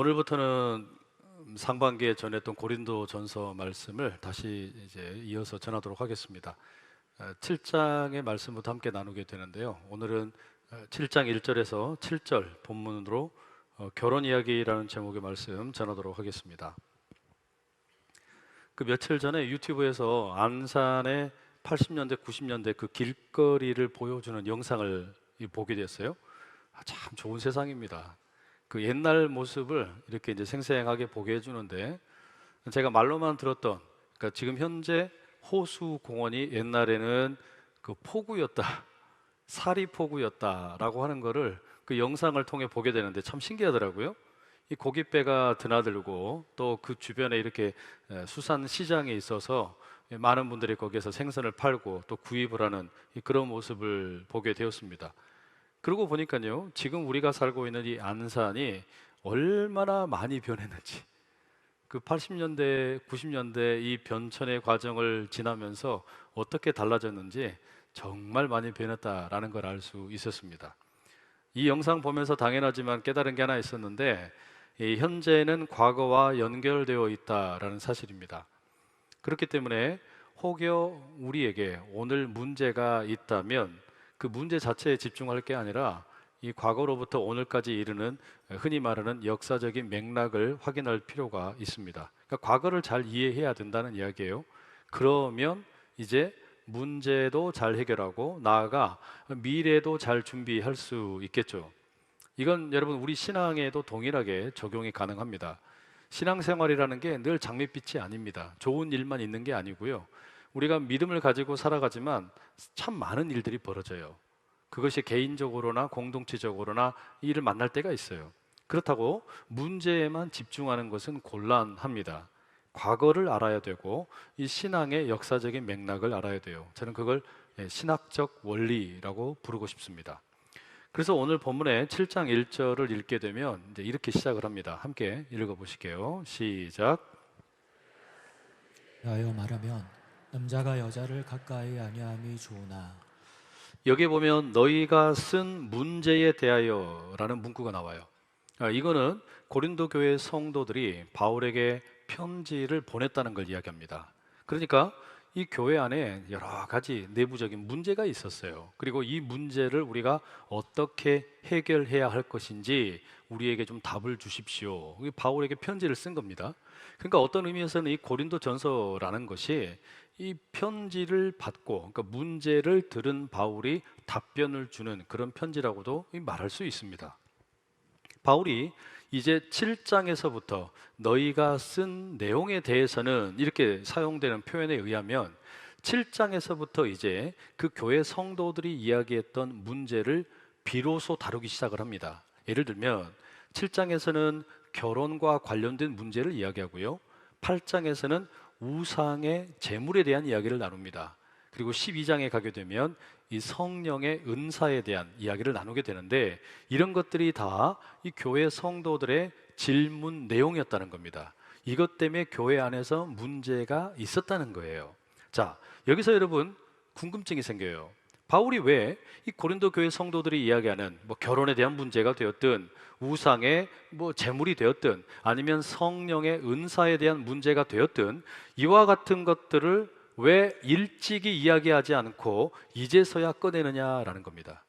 오늘부터는 상반기에 전했던 고린도전서 말씀을 다시 이제 이어서 전하도록 하겠습니다. 7장의 말씀부터 함께 나누게 되는데요. 오늘은 7장 1절에서 7절 본문으로 결혼 이야기라는 제목의 말씀 전하도록 하겠습니다. 그 며칠 전에 유튜브에서 안산의 80년대, 90년대 그 길거리를 보여주는 영상을 보게 됐어요. 참 좋은 세상입니다. 그 옛날 모습을 이렇게 이제 생생하게 보게 해주는데, 제가 말로만 들었던, 그러니까 지금 현재 호수 공원이 옛날에는 그 포구였다, 사리 포구였다라고 하는 거를 그 영상을 통해 보게 되는데 참 신기하더라고요. 이 고깃배가 드나들고 또 그 주변에 이렇게 수산 시장이 있어서 많은 분들이 거기에서 생선을 팔고 또 구입을 하는 그런 모습을 보게 되었습니다. 그러고 보니까요, 지금 우리가 살고 있는 이 안산이 얼마나 많이 변했는지, 그 80년대, 90년대 이 변천의 과정을 지나면서 어떻게 달라졌는지 정말 많이 변했다라는 걸 알 수 있었습니다. 이 영상 보면서 당연하지만 깨달은 게 하나 있었는데, 이 현재는 과거와 연결되어 있다라는 사실입니다. 그렇기 때문에 혹여 우리에게 오늘 문제가 있다면 그 문제 자체에 집중할 게 아니라 이 과거로부터 오늘까지 이르는 흔히 말하는 역사적인 맥락을 확인할 필요가 있습니다. 그러니까 과거를 잘 이해해야 된다는 이야기예요. 그러면 이제 문제도 잘 해결하고 나아가 미래도 잘 준비할 수 있겠죠. 이건 여러분 우리 신앙에도 동일하게 적용이 가능합니다. 신앙생활이라는 게 늘 장밋빛이 아닙니다. 좋은 일만 있는 게 아니고요. 우리가 믿음을 가지고 살아가지만 참 많은 일들이 벌어져요. 그것이 개인적으로나 공동체적으로나 일을 만날 때가 있어요. 그렇다고 문제에만 집중하는 것은 곤란합니다. 과거를 알아야 되고 이 신앙의 역사적인 맥락을 알아야 돼요. 저는 그걸 신학적 원리라고 부르고 싶습니다. 그래서 오늘 본문의 7장 1절을 읽게 되면 이제 이렇게 시작을 합니다. 함께 읽어보실게요. 시작. 하여 말하면 남자가 여자를 가까이 아니함이 좋으나. 여기 보면 너희가 쓴 문제에 대하여라는 문구가 나와요. 이거는 고린도 교회 성도들이 바울에게 편지를 보냈다는 걸 이야기합니다. 그러니까 이 교회 안에 여러 가지 내부적인 문제가 있었어요. 그리고 이 문제를 우리가 어떻게 해결해야 할 것인지 우리에게 좀 답을 주십시오. 바울에게 편지를 쓴 겁니다. 그러니까 어떤 의미에서는 이 고린도 전서라는 것이 이 편지를 받고, 그러니까 문제를 들은 바울이 답변을 주는 그런 편지라고도 말할 수 있습니다. 바울이 이제 7장에서부터 너희가 쓴 내용에 대해서는 이렇게 사용되는 표현에 의하면 7장에서부터 이제 그 교회 성도들이 이야기했던 문제를 비로소 다루기 시작을 합니다. 예를 들면 7장에서는 결혼과 관련된 문제를 이야기하고요, 8장에서는 우상의 재물에 대한 이야기를 나눕니다. 그리고 12장에 가게 되면 이 성령의 은사에 대한 이야기를 나누게 되는데, 이런 것들이 다 이 교회 성도들의 질문 내용이었다는 겁니다. 이것 때문에 교회 안에서 문제가 있었다는 거예요. 자, 여기서 여러분 궁금증이 생겨요. 바울이 왜 이 고린도 교회 성도들이 이야기하는 결혼에 대한 문제가 되었든 우상의 재물이 되었든 아니면 성령의 은사에 대한 문제가 되었든 이와 같은 것들을 왜 일찍이 이야기하지 않고 이제서야 꺼내느냐라는 겁니다.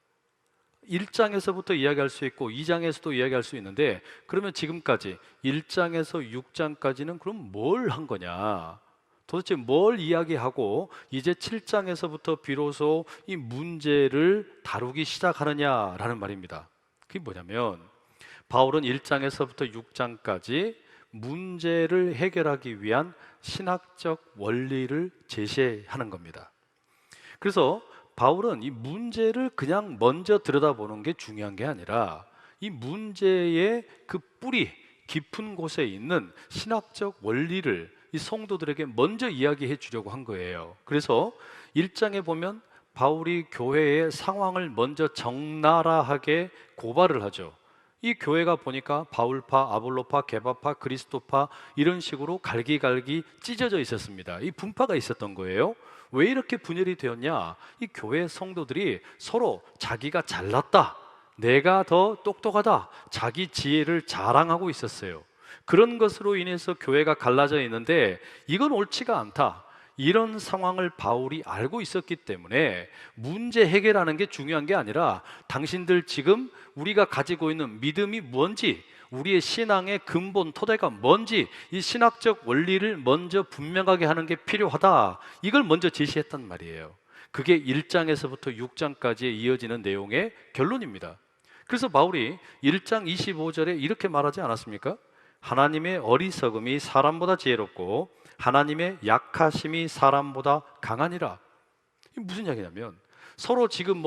1장에서부터 이야기할 수 있고 2장에서도 이야기할 수 있는데, 그러면 지금까지 1장에서 6장까지는 그럼 뭘 한 거냐? 도대체 뭘 이야기하고 이제 7장에서부터 비로소 이 문제를 다루기 시작하느냐라는 말입니다. 그게 뭐냐면 바울은 1장에서부터 6장까지 문제를 해결하기 위한 신학적 원리를 제시하는 겁니다. 그래서 바울은 이 문제를 그냥 먼저 들여다보는 게 중요한 게 아니라 이 문제의 그 뿌리 깊은 곳에 있는 신학적 원리를 이 성도들에게 먼저 이야기해 주려고 한 거예요. 그래서 1장에 보면 바울이 교회의 상황을 먼저 적나라하게 고발을 하죠. 이 교회가 보니까 바울파, 아볼로파, 게바파, 그리스도파 이런 식으로 갈기갈기 찢어져 있었습니다. 이 분파가 있었던 거예요. 왜 이렇게 분열이 되었냐? 이 교회 성도들이 서로 자기가 잘났다, 내가 더 똑똑하다, 자기 지혜를 자랑하고 있었어요. 그런 것으로 인해서 교회가 갈라져 있는데 이건 옳지가 않다. 이런 상황을 바울이 알고 있었기 때문에 문제 해결하는 게 중요한 게 아니라 당신들 지금 우리가 가지고 있는 믿음이 뭔지, 우리의 신앙의 근본 토대가 뭔지, 이 신학적 원리를 먼저 분명하게 하는 게 필요하다. 이걸 먼저 제시했단 말이에요. 그게 1장에서부터 6장까지 이어지는 내용의 결론입니다. 그래서 바울이 1장 25절에 이렇게 말하지 않았습니까? 하나님의 어리석음이 사람보다 지혜롭고 하나님의 약하심이 사람보다 강하니라. 이게 무슨 이야기냐면 서로 지금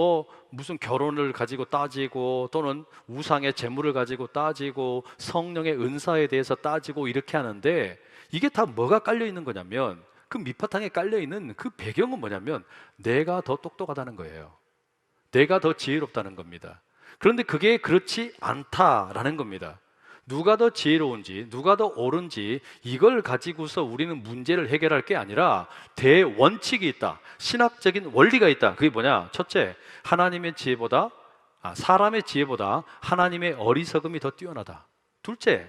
무슨 결혼을 가지고 따지고 또는 우상의 재물을 가지고 따지고 성령의 은사에 대해서 따지고 이렇게 하는데 이게 다 뭐가 깔려 있는 거냐면 그 밑바탕에 깔려 있는 그 배경은 뭐냐면 내가 더 똑똑하다는 거예요. 내가 더 지혜롭다는 겁니다. 그런데 그게 그렇지 않다라는 겁니다. 누가 더 지혜로운지, 누가 더 옳은지 이걸 가지고서 우리는 문제를 해결할 게 아니라 대원칙이 있다. 신학적인 원리가 있다. 그게 뭐냐? 첫째, 사람의 지혜보다 하나님의 어리석음이 더 뛰어나다. 둘째,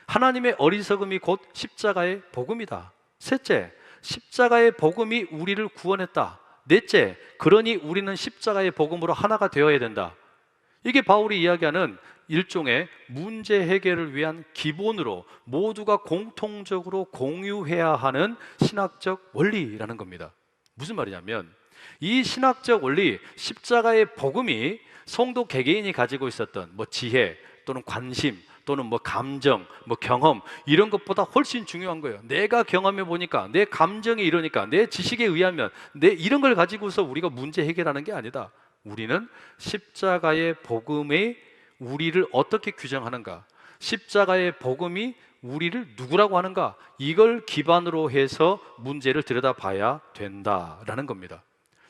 하나님의 어리석음이 곧 십자가의 복음이다. 셋째, 십자가의 복음이 우리를 구원했다. 넷째, 그러니 우리는 십자가의 복음으로 하나가 되어야 된다. 이게 바울이 이야기하는 일종의 문제 해결을 위한 기본으로 모두가 공통적으로 공유해야 하는 신학적 원리라는 겁니다. 무슨 말이냐면 이 신학적 원리, 십자가의 복음이 성도 개개인이 가지고 있었던 지혜 또는 관심 또는 감정, 경험 이런 것보다 훨씬 중요한 거예요. 내가 경험해 보니까, 내 감정이 이러니까, 내 지식에 의하면 이런 걸 가지고서 우리가 문제 해결하는 게 아니다. 우리는 십자가의 복음의 우리를 어떻게 규정하는가, 십자가의 복음이 우리를 누구라고 하는가, 이걸 기반으로 해서 문제를 들여다봐야 된다라는 겁니다.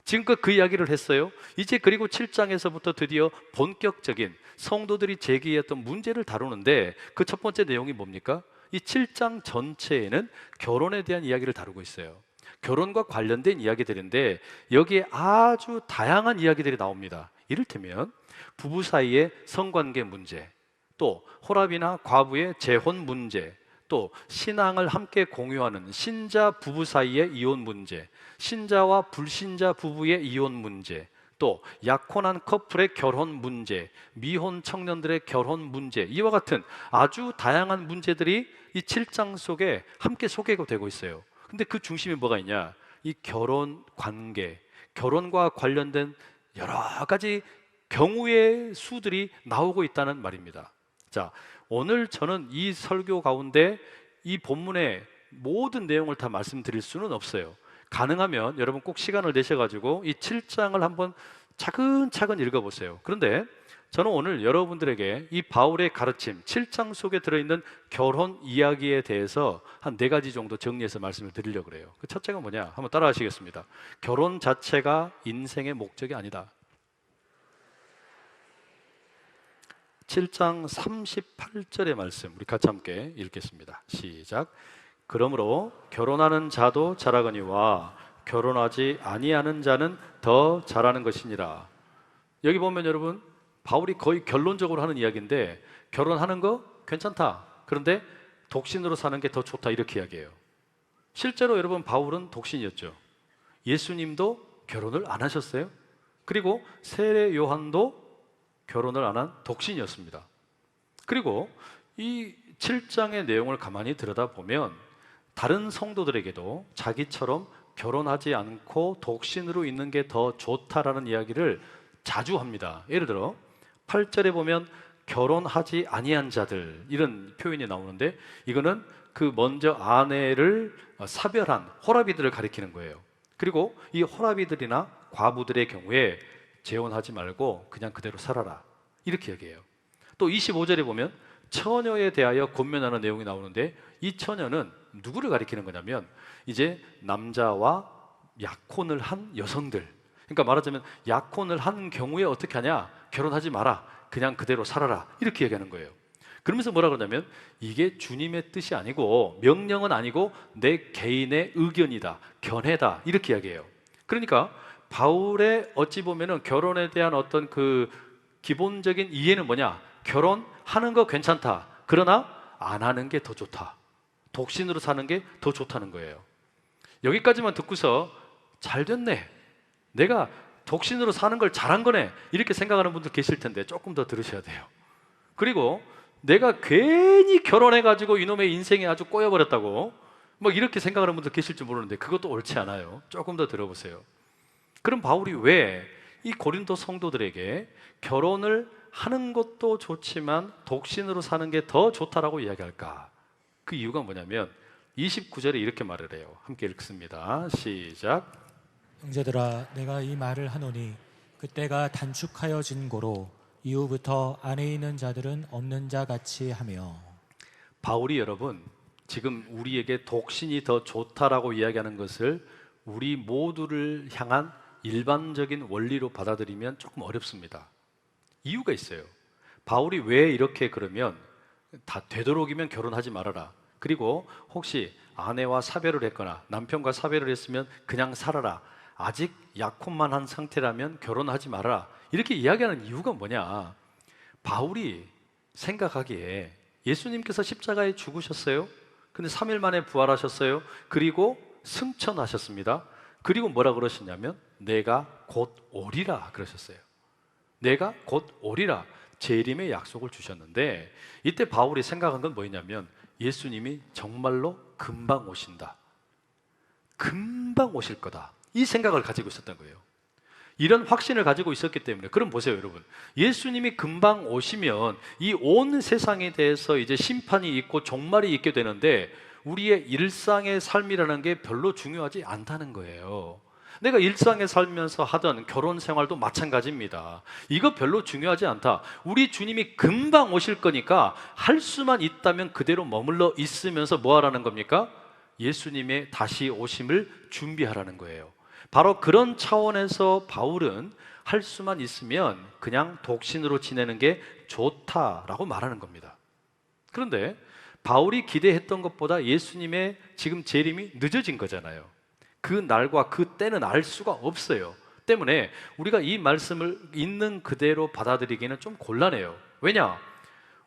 지금껏 그 이야기를 했어요. 이제 그리고 7장에서부터 드디어 본격적인 성도들이 제기했던 문제를 다루는데 그 첫 번째 내용이 뭡니까? 이 7장 전체에는 결혼에 대한 이야기를 다루고 있어요. 결혼과 관련된 이야기들인데 여기에 아주 다양한 이야기들이 나옵니다. 이를테면 부부 사이의 성관계 문제, 또 호랍이나 과부의 재혼 문제, 또 신앙을 함께 공유하는 신자 부부 사이의 이혼 문제, 신자와 불신자 부부의 이혼 문제, 또 약혼한 커플의 결혼 문제, 미혼 청년들의 결혼 문제, 이와 같은 아주 다양한 문제들이 이 7장 속에 함께 소개가 되고 있어요. 근데 그 중심에 뭐가 있냐? 이 결혼 관계, 결혼과 관련된 여러 가지 경우의 수들이 나오고 있다는 말입니다. 자, 오늘 저는 이 설교 가운데 이 본문의 모든 내용을 다 말씀드릴 수는 없어요. 가능하면 여러분 꼭 시간을 내셔가지고 이 7장을 한번 차근차근 읽어보세요. 그런데 저는 오늘 여러분들에게 이 바울의 가르침 7장 속에 들어있는 결혼 이야기에 대해서 한 4가지 정도 정리해서 말씀을 드리려고 그래요. 그 첫째가 뭐냐? 한번 따라 하시겠습니다. 결혼 자체가 인생의 목적이 아니다. 7장 38절의 말씀 우리 같이 함께 읽겠습니다. 시작. 그러므로 결혼하는 자도 잘하거니와 결혼하지 아니하는 자는 더 잘하는 것이니라. 여기 보면 여러분 바울이 거의 결론적으로 하는 이야기인데 결혼하는 거 괜찮다. 그런데 독신으로 사는 게 더 좋다 이렇게 이야기해요. 실제로 여러분 바울은 독신이었죠. 예수님도 결혼을 안 하셨어요. 그리고 세례 요한도 결혼을 안 한 독신이었습니다. 그리고 이 7장의 내용을 가만히 들여다보면 다른 성도들에게도 자기처럼 결혼하지 않고 독신으로 있는 게 더 좋다라는 이야기를 자주 합니다. 예를 들어 8절에 보면 결혼하지 아니한 자들 이런 표현이 나오는데 이거는 그 먼저 아내를 사별한 호라비들을 가리키는 거예요. 그리고 이 호라비들이나 과부들의 경우에 재혼하지 말고 그냥 그대로 살아라 이렇게 얘기해요. 또 25절에 보면 처녀에 대하여 권면하는 내용이 나오는데 이 처녀는 누구를 가리키는 거냐면 이제 남자와 약혼을 한 여성들, 그러니까 말하자면 약혼을 한 경우에 어떻게 하냐? 결혼하지 마라, 그냥 그대로 살아라 이렇게 얘기하는 거예요. 그러면서 뭐라 그러냐면 이게 주님의 뜻이 아니고 명령은 아니고 내 개인의 의견이다, 견해다 이렇게 이야기해요. 그러니까 바울의 어찌 보면은 결혼에 대한 어떤 그 기본적인 이해는 뭐냐? 결혼하는 거 괜찮다. 그러나 안 하는 게 더 좋다. 독신으로 사는 게 더 좋다는 거예요. 여기까지만 듣고서 잘 됐네. 내가 독신으로 사는 걸 잘한 거네. 이렇게 생각하는 분들 계실 텐데 조금 더 들으셔야 돼요. 그리고 내가 괜히 결혼해가지고 이놈의 인생이 아주 꼬여버렸다고 뭐 이렇게 생각하는 분들 계실지 모르는데 그것도 옳지 않아요. 조금 더 들어보세요. 그럼 바울이 왜 이 고린도 성도들에게 결혼을 하는 것도 좋지만 독신으로 사는 게 더 좋다라고 이야기할까? 그 이유가 뭐냐면 29절에 이렇게 말을 해요. 함께 읽습니다. 시작. 형제들아 내가 이 말을 하노니 그때가 단축하여진 고로 이후부터 안에 있는 자들은 없는 자 같이 하며. 바울이 여러분 지금 우리에게 독신이 더 좋다라고 이야기하는 것을 우리 모두를 향한 일반적인 원리로 받아들이면 조금 어렵습니다. 이유가 있어요. 바울이 왜 이렇게 그러면 다 되도록이면 결혼하지 말아라. 그리고 혹시 아내와 사별을 했거나 남편과 사별을 했으면 그냥 살아라. 아직 약혼만 한 상태라면 결혼하지 말아라. 이렇게 이야기하는 이유가 뭐냐? 바울이 생각하기에 예수님께서 십자가에 죽으셨어요. 근데 3일 만에 부활하셨어요. 그리고 승천하셨습니다. 그리고 뭐라 그러셨냐면 내가 곧 오리라 그러셨어요. 내가 곧 오리라 재림의 약속을 주셨는데 이때 바울이 생각한 건 뭐였냐면 예수님이 정말로 금방 오신다. 금방 오실 거다. 이 생각을 가지고 있었던 거예요. 이런 확신을 가지고 있었기 때문에 그럼 보세요 여러분, 예수님이 금방 오시면 이 온 세상에 대해서 이제 심판이 있고 종말이 있게 되는데 우리의 일상의 삶이라는 게 별로 중요하지 않다는 거예요. 내가 일상에 살면서 하던 결혼 생활도 마찬가지입니다. 이거 별로 중요하지 않다. 우리 주님이 금방 오실 거니까 할 수만 있다면 그대로 머물러 있으면서 뭐 하라는 겁니까? 예수님의 다시 오심을 준비하라는 거예요. 바로 그런 차원에서 바울은 할 수만 있으면 그냥 독신으로 지내는 게 좋다라고 말하는 겁니다. 그런데 바울이 기대했던 것보다 예수님의 지금 재림이 늦어진 거잖아요. 그 날과 그 때는 알 수가 없어요. 때문에 우리가 이 말씀을 있는 그대로 받아들이기는 좀 곤란해요. 왜냐?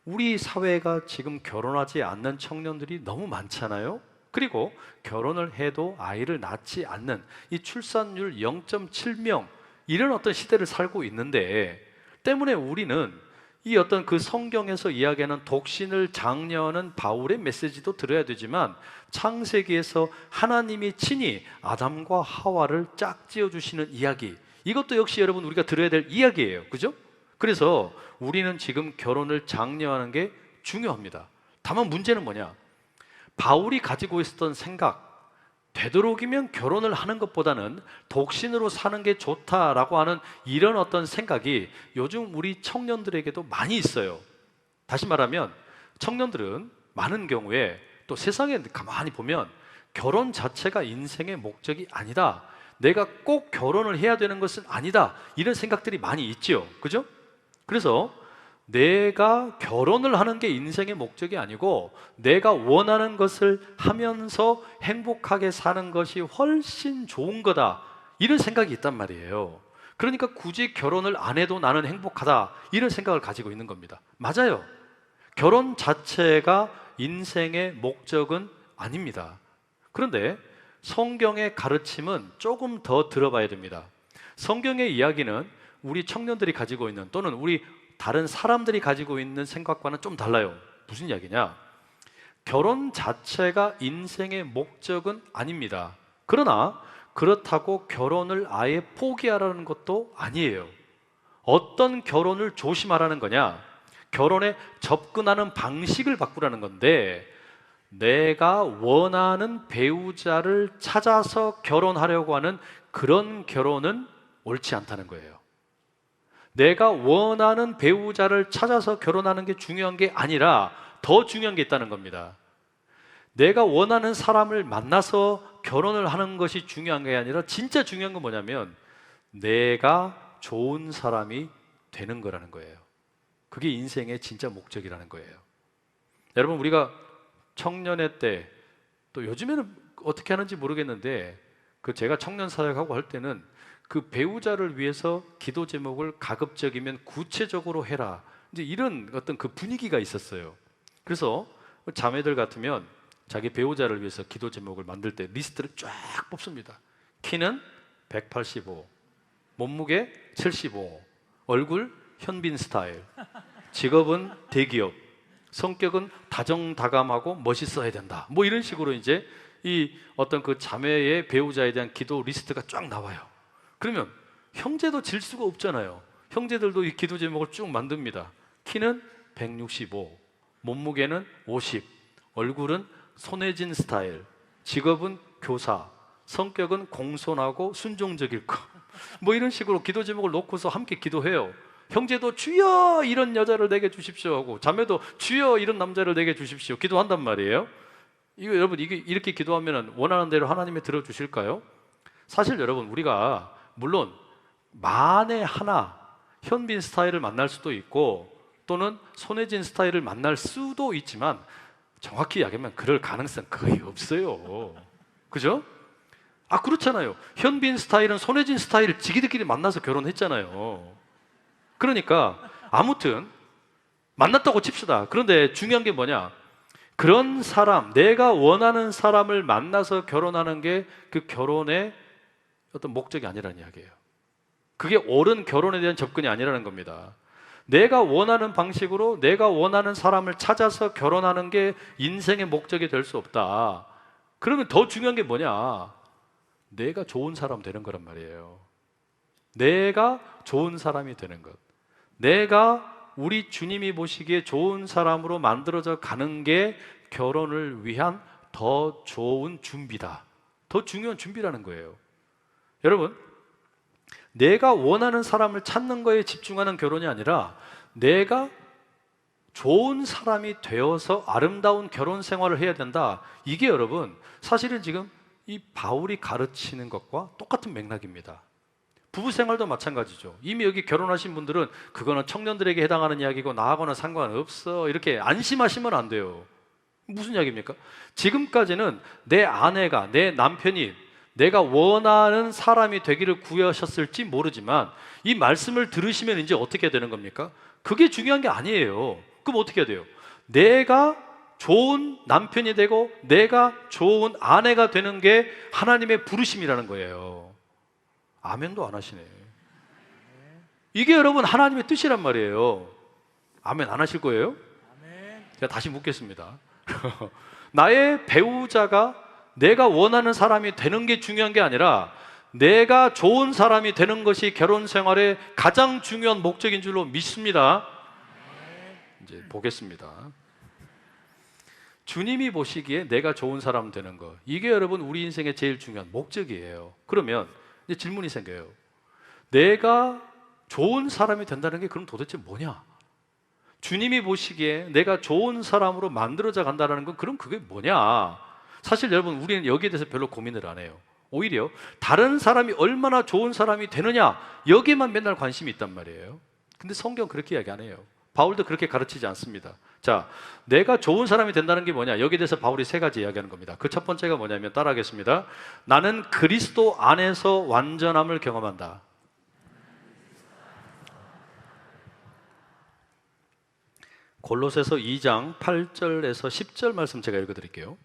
우리 사회가 지금 결혼하지 않는 청년들이 너무 많잖아요. 그리고 결혼을 해도 아이를 낳지 않는 이 출산율 0.7명 이런 어떤 시대를 살고 있는데 때문에 우리는 이 어떤 그 성경에서 이야기하는 독신을 장려하는 바울의 메시지도 들어야 되지만 창세기에서 하나님이 친히 아담과 하와를 짝지어 주시는 이야기, 이것도 역시 여러분 우리가 들어야 될 이야기예요. 그죠? 그래서 우리는 지금 결혼을 장려하는 게 중요합니다. 다만 문제는 뭐냐? 바울이 가지고 있었던 생각, 되도록이면 결혼을 하는 것보다는 독신으로 사는 게 좋다라고 하는 이런 어떤 생각이 요즘 우리 청년들에게도 많이 있어요. 다시 말하면 청년들은 많은 경우에 또 세상에 가만히 보면 결혼 자체가 인생의 목적이 아니다, 내가 꼭 결혼을 해야 되는 것은 아니다, 이런 생각들이 많이 있지요. 그죠? 그래서 내가 결혼을 하는 게 인생의 목적이 아니고 내가 원하는 것을 하면서 행복하게 사는 것이 훨씬 좋은 거다, 이런 생각이 있단 말이에요. 그러니까 굳이 결혼을 안 해도 나는 행복하다, 이런 생각을 가지고 있는 겁니다. 맞아요. 결혼 자체가 인생의 목적은 아닙니다. 그런데 성경의 가르침은 조금 더 들어봐야 됩니다. 성경의 이야기는 우리 청년들이 가지고 있는 또는 우리 다른 사람들이 가지고 있는 생각과는 좀 달라요. 무슨 이야기냐? 결혼 자체가 인생의 목적은 아닙니다. 그러나 그렇다고 결혼을 아예 포기하라는 것도 아니에요. 어떤 결혼을 조심하라는 거냐? 결혼에 접근하는 방식을 바꾸라는 건데 내가 원하는 배우자를 찾아서 결혼하려고 하는 그런 결혼은 옳지 않다는 거예요. 내가 원하는 배우자를 찾아서 결혼하는 게 중요한 게 아니라 더 중요한 게 있다는 겁니다. 내가 원하는 사람을 만나서 결혼을 하는 것이 중요한 게 아니라 진짜 중요한 건 뭐냐면 내가 좋은 사람이 되는 거라는 거예요. 그게 인생의 진짜 목적이라는 거예요. 여러분, 우리가 청년의 때, 또 요즘에는 어떻게 하는지 모르겠는데 제가 청년 사역하고 할 때는 그 배우자를 위해서 기도 제목을 가급적이면 구체적으로 해라. 이제 이런 어떤 그 분위기가 있었어요. 그래서 자매들 같으면 자기 배우자를 위해서 기도 제목을 만들 때 리스트를 쫙 뽑습니다. 키는 185, 몸무게 75, 얼굴 현빈 스타일, 직업은 대기업, 성격은 다정다감하고 멋있어야 된다. 뭐 이런 식으로 이제 이 어떤 그 자매의 배우자에 대한 기도 리스트가 쫙 나와요. 그러면 형제도 질 수가 없잖아요. 형제들도 이 기도 제목을 쭉 만듭니다. 키는 165, 몸무게는 50, 얼굴은 손예진 스타일, 직업은 교사, 성격은 공손하고 순종적일 거. 뭐 이런 식으로 기도 제목을 놓고서 함께 기도해요. 형제도 주여 이런 여자를 내게 주십시오 하고, 자매도 주여 이런 남자를 내게 주십시오 기도한단 말이에요. 이거 여러분, 이게 이렇게 기도하면 원하는 대로 하나님이 들어주실까요? 사실 여러분, 우리가 물론 만에 하나 현빈 스타일을 만날 수도 있고 또는 손예진 스타일을 만날 수도 있지만 정확히 이야기하면 그럴 가능성 거의 없어요. 그죠? 아, 그렇잖아요. 현빈 스타일은 손예진 스타일 지기들끼리 만나서 결혼했잖아요. 그러니까 아무튼 만났다고 칩시다. 그런데 중요한 게 뭐냐? 그런 사람, 내가 원하는 사람을 만나서 결혼하는 게 그 결혼의 어떤 목적이 아니라는 이야기예요. 그게 옳은 결혼에 대한 접근이 아니라는 겁니다. 내가 원하는 방식으로 내가 원하는 사람을 찾아서 결혼하는 게 인생의 목적이 될 수 없다. 그러면 더 중요한 게 뭐냐? 내가 좋은 사람 되는 거란 말이에요. 내가 좋은 사람이 되는 것. 내가 우리 주님이 보시기에 좋은 사람으로 만들어져 가는 게 결혼을 위한 더 좋은 준비다. 더 중요한 준비라는 거예요. 여러분, 내가 원하는 사람을 찾는 거에 집중하는 결혼이 아니라 내가 좋은 사람이 되어서 아름다운 결혼 생활을 해야 된다. 이게 여러분, 사실은 지금 이 바울이 가르치는 것과 똑같은 맥락입니다. 부부 생활도 마찬가지죠. 이미 여기 결혼하신 분들은 그거는 청년들에게 해당하는 이야기고 나하고는 상관없어, 이렇게 안심하시면 안 돼요. 무슨 이야기입니까? 지금까지는 내 아내가, 내 남편이 내가 원하는 사람이 되기를 구하셨을지 모르지만 이 말씀을 들으시면 이제 어떻게 되는 겁니까? 그게 중요한 게 아니에요. 그럼 어떻게 해야 돼요? 내가 좋은 남편이 되고 내가 좋은 아내가 되는 게 하나님의 부르심이라는 거예요. 아멘도 안 하시네. 이게 여러분 하나님의 뜻이란 말이에요. 아멘 안 하실 거예요? 제가 다시 묻겠습니다. 나의 배우자가 내가 원하는 사람이 되는 게 중요한 게 아니라 내가 좋은 사람이 되는 것이 결혼 생활의 가장 중요한 목적인 줄로 믿습니다. 이제 보겠습니다. 주님이 보시기에 내가 좋은 사람 되는 것, 이게 여러분 우리 인생의 제일 중요한 목적이에요. 그러면 이제 질문이 생겨요. 내가 좋은 사람이 된다는 게 그럼 도대체 뭐냐? 주님이 보시기에 내가 좋은 사람으로 만들어져 간다는 건 그럼 그게 뭐냐? 사실 여러분, 우리는 여기에 대해서 별로 고민을 안 해요. 오히려 다른 사람이 얼마나 좋은 사람이 되느냐, 여기에만 맨날 관심이 있단 말이에요. 근데 성경 그렇게 이야기 안 해요. 바울도 그렇게 가르치지 않습니다. 자, 내가 좋은 사람이 된다는 게 뭐냐? 여기에 대해서 바울이 세 가지 이야기하는 겁니다. 그 첫 번째가 뭐냐면 따라하겠습니다. 나는 그리스도 안에서 완전함을 경험한다. 골로새서 2장 8절에서 10절 말씀 제가 읽어드릴게요.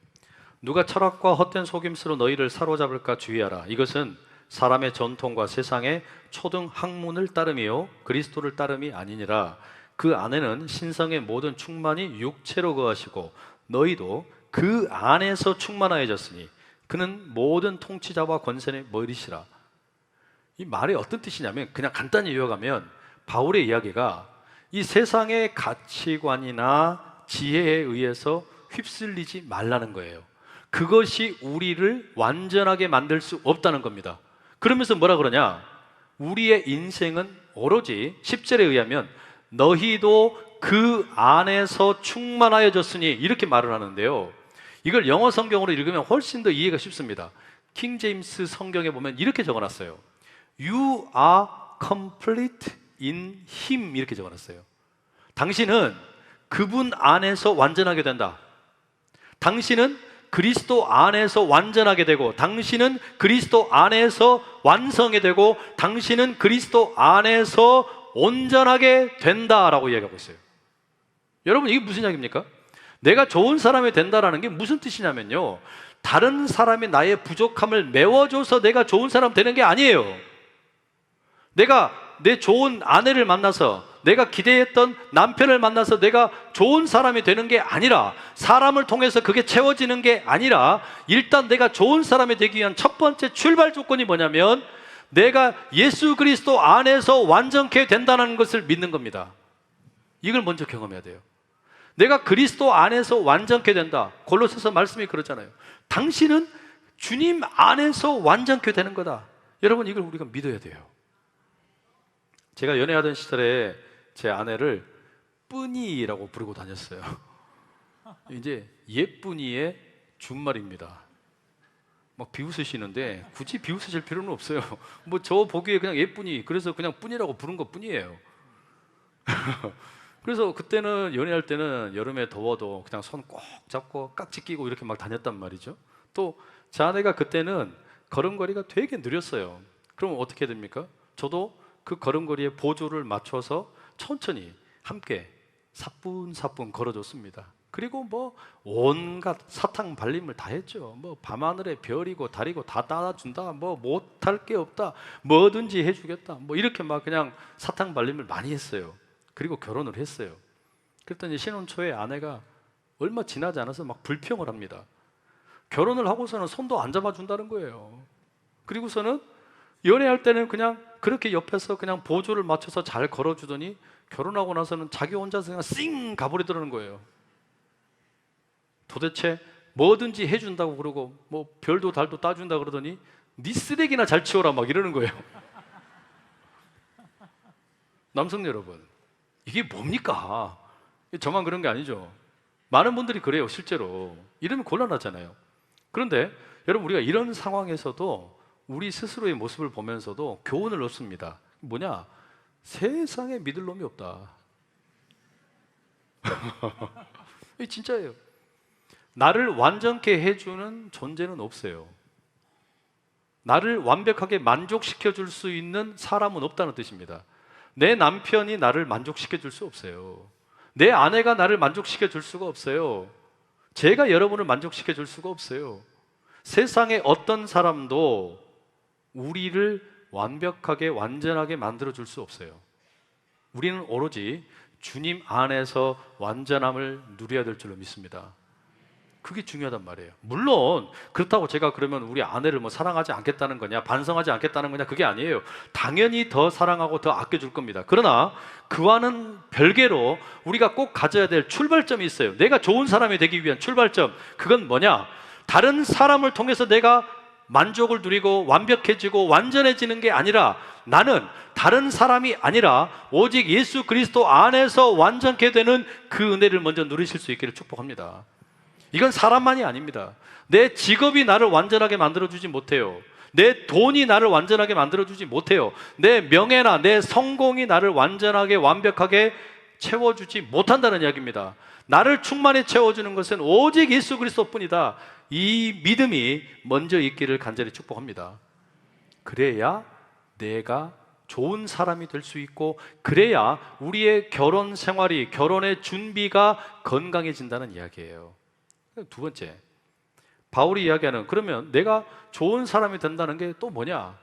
누가 철학과 헛된 속임수로 너희를 사로잡을까 주의하라. 이것은 사람의 전통과 세상의 초등 학문을 따름이요 그리스도를 따름이 아니니라. 그 안에는 신성의 모든 충만이 육체로 거하시고 너희도 그 안에서 충만하여졌으니 그는 모든 통치자와 권세의 머리시라. 이 말이 어떤 뜻이냐면, 그냥 간단히 요약하면 바울의 이야기가 이 세상의 가치관이나 지혜에 의해서 휩쓸리지 말라는 거예요. 그것이 우리를 완전하게 만들 수 없다는 겁니다. 그러면서 뭐라 그러냐? 우리의 인생은 오로지 10절에 의하면 너희도 그 안에서 충만하여졌으니, 이렇게 말을 하는데요. 이걸 영어 성경으로 읽으면 훨씬 더 이해가 쉽습니다. 킹 제임스 성경에 보면 이렇게 적어놨어요. You are complete in him, 이렇게 적어놨어요. 당신은 그분 안에서 완전하게 된다. 당신은 그리스도 안에서 완전하게 되고 당신은 그리스도 안에서 완성이 되고 당신은 그리스도 안에서 온전하게 된다라고 이야기하고 있어요. 여러분, 이게 무슨 이야기입니까? 내가 좋은 사람이 된다라는 게 무슨 뜻이냐면요, 다른 사람이 나의 부족함을 메워줘서 내가 좋은 사람 되는 게 아니에요. 내가 내 좋은 아내를 만나서, 내가 기대했던 남편을 만나서 내가 좋은 사람이 되는 게 아니라, 사람을 통해서 그게 채워지는 게 아니라, 일단 내가 좋은 사람이 되기 위한 첫 번째 출발 조건이 뭐냐면 내가 예수 그리스도 안에서 완전케 된다는 것을 믿는 겁니다. 이걸 먼저 경험해야 돼요. 내가 그리스도 안에서 완전케 된다. 골로새서 말씀이 그러잖아요. 당신은 주님 안에서 완전케 되는 거다. 여러분, 이걸 우리가 믿어야 돼요. 제가 연애하던 시절에 제 아내를 뿌니라고 부르고 다녔어요. 이제 예쁜이의 준말입니다. 막 비웃으시는데 굳이 비웃으실 필요는 없어요. 뭐 저 보기에 그냥 예쁜이, 그래서 그냥 뿌니라고 부른 것 뿐이에요. 그래서 그때는 연애할 때는 여름에 더워도 그냥 손 꼭 잡고 깍지 끼고 이렇게 막 다녔단 말이죠. 또 제 아내가 그때는 걸음걸이가 되게 느렸어요. 그럼 어떻게 됩니까? 저도 그 걸음걸이에 보조를 맞춰서 천천히 함께 사뿐사뿐 걸어줬습니다. 그리고 뭐 온갖 사탕 발림을 다 했죠. 뭐 밤하늘에 별이고 달이고 다 따라준다, 뭐 못할 게 없다, 뭐든지 해주겠다, 뭐 이렇게 막 그냥 사탕 발림을 많이 했어요. 그리고 결혼을 했어요. 그랬더니 신혼 초에 아내가 얼마 지나지 않아서 막 불평을 합니다. 결혼을 하고서는 손도 안 잡아준다는 거예요. 그리고서는 연애할 때는 그냥 그렇게 옆에서 그냥 보조를 맞춰서 잘 걸어주더니 결혼하고 나서는 자기 혼자서 그냥 쌩 가버리더라는 거예요. 도대체 뭐든지 해준다고 그러고 뭐 별도 달도 따준다 그러더니 네 쓰레기나 잘 치워라 막 이러는 거예요. 남성 여러분, 이게 뭡니까? 저만 그런 게 아니죠. 많은 분들이 그래요. 실제로 이러면 곤란하잖아요. 그런데 여러분, 우리가 이런 상황에서도 우리 스스로의 모습을 보면서도 교훈을 얻습니다. 뭐냐? 세상에 믿을 놈이 없다. 이게 진짜예요. 나를 완전케 해주는 존재는 없어요. 나를 완벽하게 만족시켜 줄 수 있는 사람은 없다는 뜻입니다. 내 남편이 나를 만족시켜 줄 수 없어요. 내 아내가 나를 만족시켜 줄 수가 없어요. 제가 여러분을 만족시켜 줄 수가 없어요. 세상에 어떤 사람도 우리를 완벽하게 완전하게 만들어 줄 수 없어요. 우리는 오로지 주님 안에서 완전함을 누려야 될 줄로 믿습니다. 그게 중요하단 말이에요. 물론 그렇다고 제가 그러면 우리 아내를 뭐 사랑하지 않겠다는 거냐, 반성하지 않겠다는 거냐, 그게 아니에요. 당연히 더 사랑하고 더 아껴줄 겁니다. 그러나 그와는 별개로 우리가 꼭 가져야 될 출발점이 있어요. 내가 좋은 사람이 되기 위한 출발점, 그건 뭐냐? 다른 사람을 통해서 내가 만족을 누리고 완벽해지고 완전해지는 게 아니라, 나는 다른 사람이 아니라 오직 예수 그리스도 안에서 완전케 되는 그 은혜를 먼저 누리실 수 있기를 축복합니다. 이건 사람만이 아닙니다. 내 직업이 나를 완전하게 만들어주지 못해요. 내 돈이 나를 완전하게 만들어주지 못해요. 내 명예나 내 성공이 나를 완전하게 완벽하게 채워주지 못한다는 이야기입니다. 나를 충만히 채워주는 것은 오직 예수 그리스도뿐이다. 이 믿음이 먼저 있기를 간절히 축복합니다. 그래야 내가 좋은 사람이 될 수 있고, 그래야 우리의 결혼 생활이, 결혼의 준비가 건강해진다는 이야기예요. 두 번째, 바울이 이야기하는, 그러면 내가 좋은 사람이 된다는 게 또 뭐냐?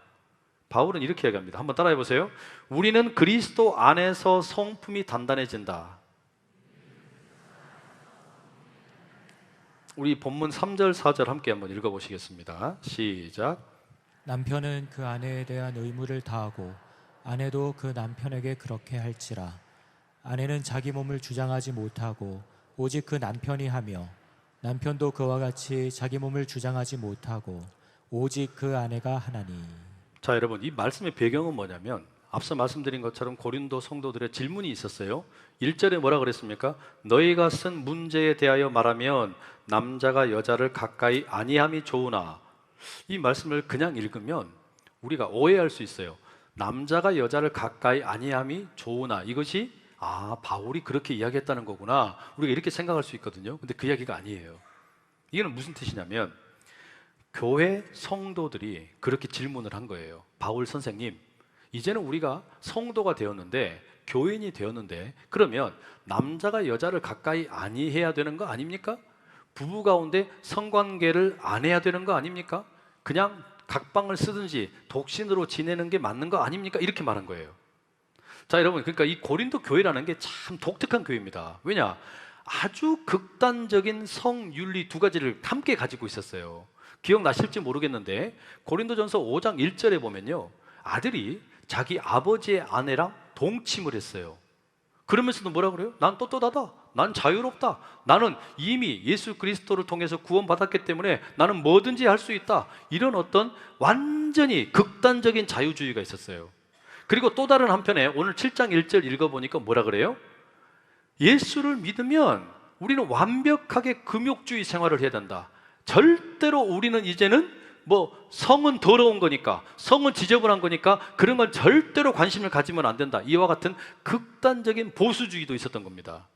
바울은 이렇게 이야기합니다. 한번 따라해 보세요. 우리는 그리스도 안에서 성품이 단단해진다. 우리 본문 3절 4절 함께 한번 읽어보시겠습니다. 시작. 남편은 그 아내에 대한 의무를 다하고 아내도 그 남편에게 그렇게 할지라. 아내는 자기 몸을 주장하지 못하고 오직 그 남편이 하며, 남편도 그와 같이 자기 몸을 주장하지 못하고 오직 그 아내가 하나니. 자, 여러분, 이 말씀의 배경은 뭐냐면 앞서 말씀드린 것처럼 고린도 성도들의 질문이 있었어요. 1절에 뭐라 그랬습니까? 너희가 쓴 문제에 대하여 말하면 남자가 여자를 가까이 아니함이 좋으나. 이 말씀을 그냥 읽으면 우리가 오해할 수 있어요. 남자가 여자를 가까이 아니함이 좋으나, 이것이 바울이 그렇게 이야기했다는 거구나, 우리가 이렇게 생각할 수 있거든요. 근데 그 이야기가 아니에요. 이게는 무슨 뜻이냐면 교회 성도들이 그렇게 질문을 한 거예요. 바울 선생님, 이제는 우리가 성도가 되었는데, 교인이 되었는데, 그러면 남자가 여자를 가까이 아니해야 되는 거 아닙니까? 부부 가운데 성관계를 안 해야 되는 거 아닙니까? 그냥 각방을 쓰든지 독신으로 지내는 게 맞는 거 아닙니까? 이렇게 말한 거예요. 자, 여러분, 그러니까 이 고린도 교회라는 게 참 독특한 교회입니다. 왜냐? 아주 극단적인 성윤리 두 가지를 함께 가지고 있었어요. 기억나실지 모르겠는데 고린도전서 5장 1절에 보면요, 아들이 자기 아버지의 아내랑 동침을 했어요. 그러면서도 뭐라 그래요? 난 떳떳하다, 난 자유롭다, 나는 이미 예수 그리스도를 통해서 구원받았기 때문에 나는 뭐든지 할 수 있다, 이런 어떤 완전히 극단적인 자유주의가 있었어요. 그리고 또 다른 한편에 오늘 7장 1절 읽어보니까 뭐라 그래요? 예수를 믿으면 우리는 완벽하게 금욕주의 생활을 해야 된다. 절대로 우리는 이제는 성은 더러운 거니까, 성은 지저분한 거니까 그런 건 절대로 관심을 가지면 안 된다. 이와 같은 극단적인 보수주의도 있었던 겁니다.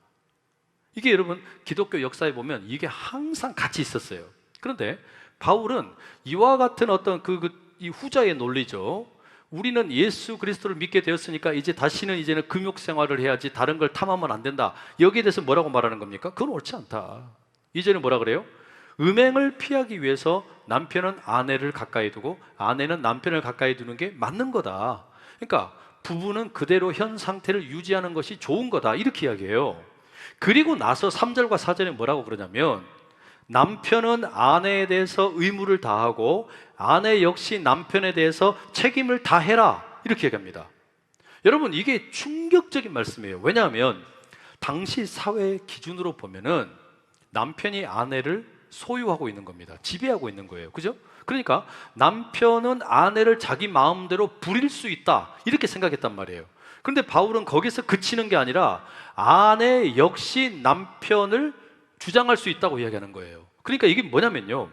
이게 여러분 기독교 역사에 보면 이게 항상 같이 있었어요. 그런데 바울은 이와 같은 어떤 이 후자의 논리죠. 우리는 예수 그리스도를 믿게 되었으니까 이제는 금욕 생활을 해야지, 다른 걸 탐하면 안 된다. 여기에 대해서 뭐라고 말하는 겁니까? 그건 옳지 않다. 이제는 뭐라 그래요? 음행을 피하기 위해서 남편은 아내를 가까이 두고 아내는 남편을 가까이 두는 게 맞는 거다. 그러니까 부부는 그대로 현 상태를 유지하는 것이 좋은 거다, 이렇게 이야기해요. 그리고 나서 3절과 4절에 뭐라고 그러냐면, 남편은 아내에 대해서 의무를 다하고 아내 역시 남편에 대해서 책임을 다해라, 이렇게 얘기합니다. 여러분, 이게 충격적인 말씀이에요. 왜냐하면 당시 사회의 기준으로 보면은 남편이 아내를 소유하고 있는 겁니다. 지배하고 있는 거예요. 그죠? 그러니까 남편은 아내를 자기 마음대로 부릴 수 있다, 이렇게 생각했단 말이에요. 그런데 바울은 거기서 그치는 게 아니라 아내 역시 남편을 주장할 수 있다고 이야기하는 거예요. 그러니까 이게 뭐냐면요,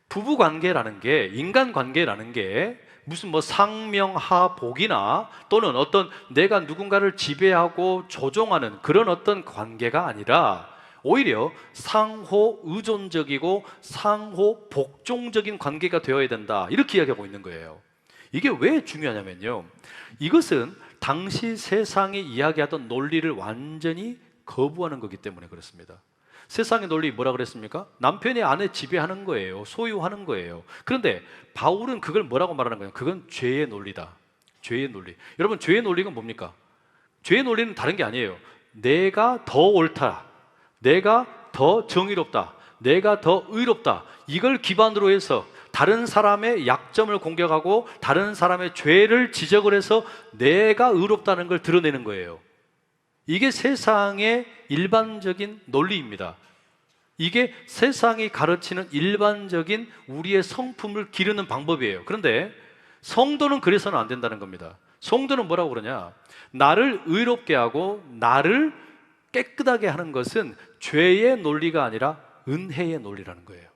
부부 관계라는 게, 인간 관계라는 게 무슨 상명하복이나 또는 어떤 내가 누군가를 지배하고 조종하는 그런 어떤 관계가 아니라 오히려 상호 의존적이고 상호 복종적인 관계가 되어야 된다, 이렇게 이야기하고 있는 거예요. 이게 왜 중요하냐면요, 이것은 당시 세상이 이야기하던 논리를 완전히 거부하는 거기 때문에 그렇습니다. 세상의 논리 뭐라 그랬습니까? 남편이 아내 지배하는 거예요. 소유하는 거예요. 그런데 바울은 그걸 뭐라고 말하는 거예요? 그건 죄의 논리다. 죄의 논리. 여러분, 죄의 논리가 뭡니까? 죄의 논리는 다른 게 아니에요. 내가 더 옳다, 내가 더 정의롭다, 내가 더 의롭다, 이걸 기반으로 해서 다른 사람의 약점을 공격하고 다른 사람의 죄를 지적을 해서 내가 의롭다는 걸 드러내는 거예요. 이게 세상의 일반적인 논리입니다. 이게 세상이 가르치는 일반적인 우리의 성품을 기르는 방법이에요. 그런데 성도는 그래서는 안 된다는 겁니다. 성도는 뭐라고 그러냐? 나를 의롭게 하고 나를 깨끗하게 하는 것은 죄의 논리가 아니라 은혜의 논리라는 거예요.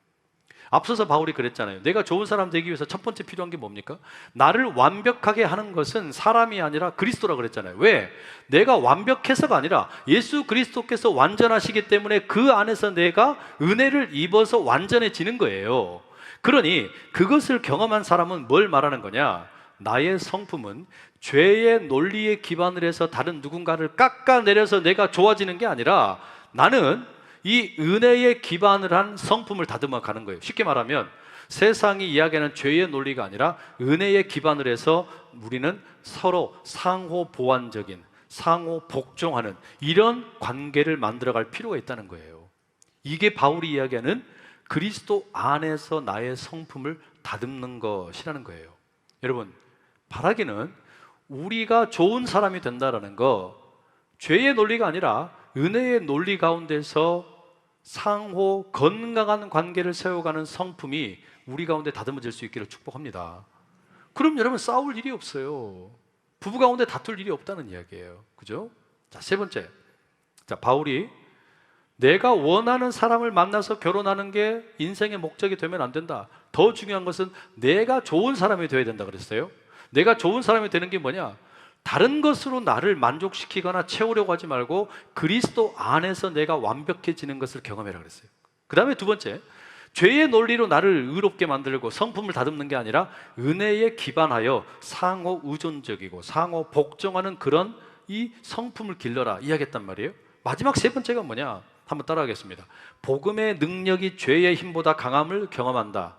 앞서서 바울이 그랬잖아요. 내가 좋은 사람 되기 위해서 첫 번째 필요한 게 뭡니까? 나를 완벽하게 하는 것은 사람이 아니라 그리스도라고 그랬잖아요. 왜? 내가 완벽해서가 아니라 예수 그리스도께서 완전하시기 때문에 그 안에서 내가 은혜를 입어서 완전해지는 거예요. 그러니 그것을 경험한 사람은 뭘 말하는 거냐? 나의 성품은 죄의 논리에 기반을 해서 다른 누군가를 깎아내려서 내가 좋아지는 게 아니라 나는 이 은혜에 기반을 한 성품을 다듬어 가는 거예요. 쉽게 말하면 세상이 이야기하는 죄의 논리가 아니라 은혜에 기반을 해서 우리는 서로 상호 보완적인, 상호 복종하는 이런 관계를 만들어갈 필요가 있다는 거예요. 이게 바울이 이야기하는 그리스도 안에서 나의 성품을 다듬는 것이라는 거예요. 여러분, 바라기는 우리가 좋은 사람이 된다라는 거, 죄의 논리가 아니라 은혜의 논리 가운데서 상호 건강한 관계를 세워가는 성품이 우리 가운데 다듬어질 수 있기를 축복합니다. 그럼 여러분, 싸울 일이 없어요. 부부 가운데 다툴 일이 없다는 이야기예요. 그죠? 자, 세 번째. 자, 바울이 내가 원하는 사람을 만나서 결혼하는 게 인생의 목적이 되면 안 된다. 더 중요한 것은 내가 좋은 사람이 되어야 된다 그랬어요. 내가 좋은 사람이 되는 게 뭐냐? 다른 것으로 나를 만족시키거나 채우려고 하지 말고 그리스도 안에서 내가 완벽해지는 것을 경험해라 그랬어요. 그 다음에 두 번째, 죄의 논리로 나를 의롭게 만들고 성품을 다듬는 게 아니라 은혜에 기반하여 상호 의존적이고 상호 복종하는 그런 이 성품을 길러라 이야기했단 말이에요. 마지막 세 번째가 뭐냐? 한번 따라하겠습니다. 복음의 능력이 죄의 힘보다 강함을 경험한다.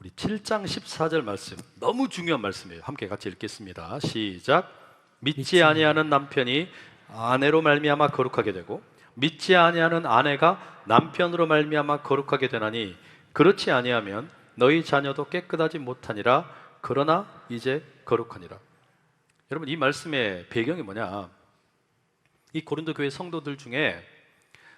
우리 7장 14절 말씀, 너무 중요한 말씀이에요. 함께 같이 읽겠습니다. 시작. 믿지 아니하는 남편이 아내로 말미암아 거룩하게 되고 믿지 아니하는 아내가 남편으로 말미암아 거룩하게 되나니 그렇지 아니하면 너희 자녀도 깨끗하지 못하니라. 그러나 이제 거룩하니라. 여러분, 이 말씀의 배경이 뭐냐? 이 고린도 교회 성도들 중에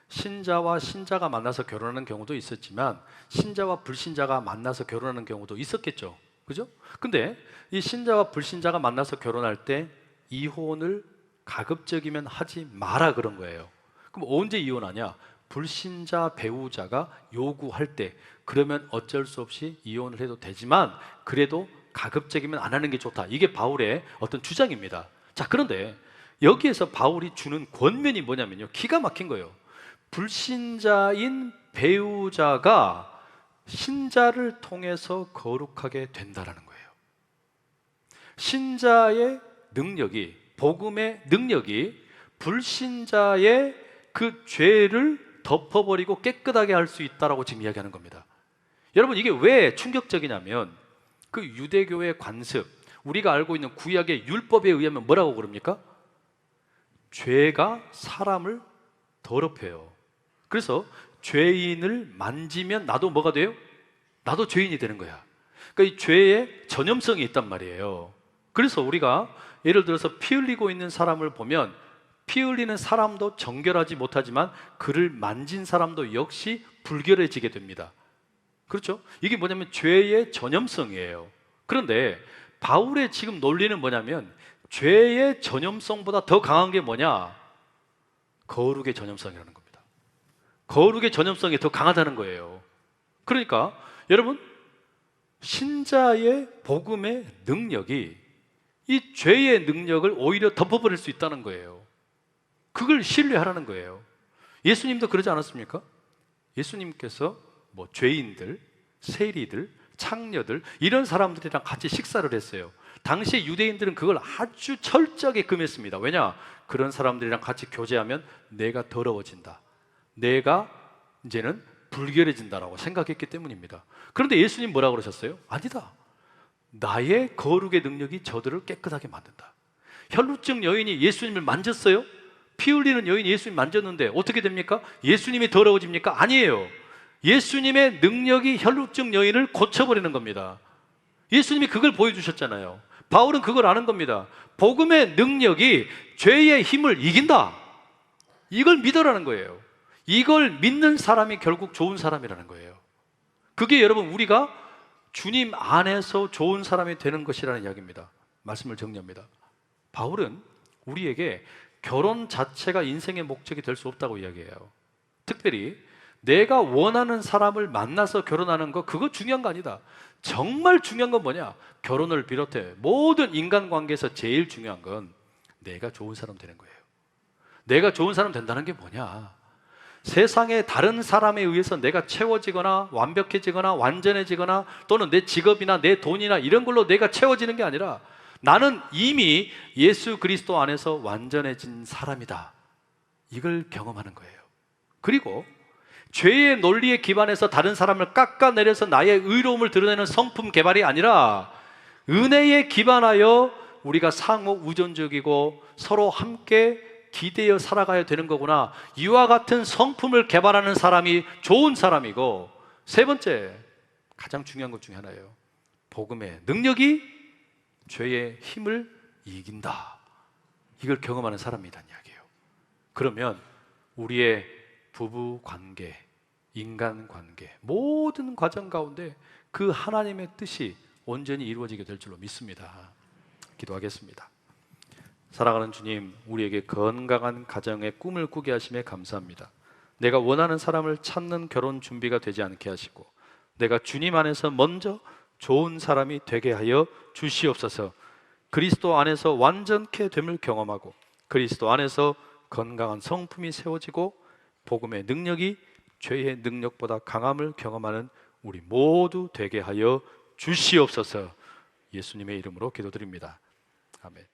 신자와 신자가 만나서 결혼하는 경우도 있었지만 신자와 불신자가 만나서 결혼하는 경우도 있었겠죠. 그죠? 근데 이 신자와 불신자가 만나서 결혼할 때 이혼을 가급적이면 하지 마라 그런 거예요. 그럼 언제 이혼하냐? 불신자 배우자가 요구할 때, 그러면 어쩔 수 없이 이혼을 해도 되지만 그래도 가급적이면 안 하는 게 좋다. 이게 바울의 어떤 주장입니다. 자, 그런데 여기에서 바울이 주는 권면이 뭐냐면요, 기가 막힌 거예요. 불신자인 배우자가 신자를 통해서 거룩하게 된다라는 거예요. 신자의 능력이, 복음의 능력이 불신자의 그 죄를 덮어버리고 깨끗하게 할 수 있다라고 지금 이야기하는 겁니다. 여러분, 이게 왜 충격적이냐면 그 유대교의 관습, 우리가 알고 있는 구약의 율법에 의하면 뭐라고 그럽니까? 죄가 사람을 더럽혀요. 그래서 죄인을 만지면 나도 뭐가 돼요? 나도 죄인이 되는 거야. 그러니까 이 죄의 전염성이 있단 말이에요. 그래서 우리가 예를 들어서 피 흘리고 있는 사람을 보면 피 흘리는 사람도 정결하지 못하지만 그를 만진 사람도 역시 불결해지게 됩니다. 그렇죠? 이게 뭐냐면 죄의 전염성이에요. 그런데 바울의 지금 논리는 뭐냐면 죄의 전염성보다 더 강한 게 뭐냐? 거룩의 전염성이라는 겁니다. 거룩의 전염성이 더 강하다는 거예요. 그러니까 여러분, 신자의 복음의 능력이 이 죄의 능력을 오히려 덮어버릴 수 있다는 거예요. 그걸 신뢰하라는 거예요. 예수님도 그러지 않았습니까? 예수님께서 뭐 죄인들, 세리들, 창녀들 이런 사람들이랑 같이 식사를 했어요. 당시 유대인들은 그걸 아주 철저하게 금했습니다. 왜냐? 그런 사람들이랑 같이 교제하면 내가 더러워진다, 내가 이제는 불결해진다라고 생각했기 때문입니다. 그런데 예수님 뭐라고 그러셨어요? 아니다, 나의 거룩의 능력이 저들을 깨끗하게 만든다. 혈루증 여인이 예수님을 만졌어요? 피 흘리는 여인이 예수님 만졌는데 어떻게 됩니까? 예수님이 더러워집니까? 아니에요. 예수님의 능력이 혈루증 여인을 고쳐버리는 겁니다. 예수님이 그걸 보여주셨잖아요. 바울은 그걸 아는 겁니다. 복음의 능력이 죄의 힘을 이긴다. 이걸 믿으라는 거예요. 이걸 믿는 사람이 결국 좋은 사람이라는 거예요. 그게 여러분, 우리가 주님 안에서 좋은 사람이 되는 것이라는 이야기입니다. 말씀을 정리합니다. 바울은 우리에게 결혼 자체가 인생의 목적이 될 수 없다고 이야기해요. 특별히 내가 원하는 사람을 만나서 결혼하는 거, 그거 중요한 거 아니다. 정말 중요한 건 뭐냐? 결혼을 비롯해 모든 인간관계에서 제일 중요한 건 내가 좋은 사람 되는 거예요. 내가 좋은 사람 된다는 게 뭐냐? 세상의 다른 사람에 의해서 내가 채워지거나 완벽해지거나 완전해지거나 또는 내 직업이나 내 돈이나 이런 걸로 내가 채워지는 게 아니라 나는 이미 예수 그리스도 안에서 완전해진 사람이다. 이걸 경험하는 거예요. 그리고 죄의 논리에 기반해서 다른 사람을 깎아내려서 나의 의로움을 드러내는 성품 개발이 아니라 은혜에 기반하여 우리가 상호 의존적이고 서로 함께 기대어 살아가야 되는 거구나. 이와 같은 성품을 개발하는 사람이 좋은 사람이고, 세 번째, 가장 중요한 것 중에 하나예요. 복음의 능력이 죄의 힘을 이긴다. 이걸 경험하는 사람이란 이야기예요. 그러면 우리의 부부 관계, 인간 관계, 모든 과정 가운데 그 하나님의 뜻이 온전히 이루어지게 될 줄로 믿습니다. 기도하겠습니다. 사랑하는 주님, 우리에게 건강한 가정의 꿈을 꾸게 하심에 감사합니다. 내가 원하는 사람을 찾는 결혼 준비가 되지 않게 하시고 내가 주님 안에서 먼저 좋은 사람이 되게 하여 주시옵소서. 그리스도 안에서 완전케 됨을 경험하고 그리스도 안에서 건강한 성품이 세워지고 복음의 능력이 죄의 능력보다 강함을 경험하는 우리 모두 되게 하여 주시옵소서. 예수님의 이름으로 기도드립니다. 아멘.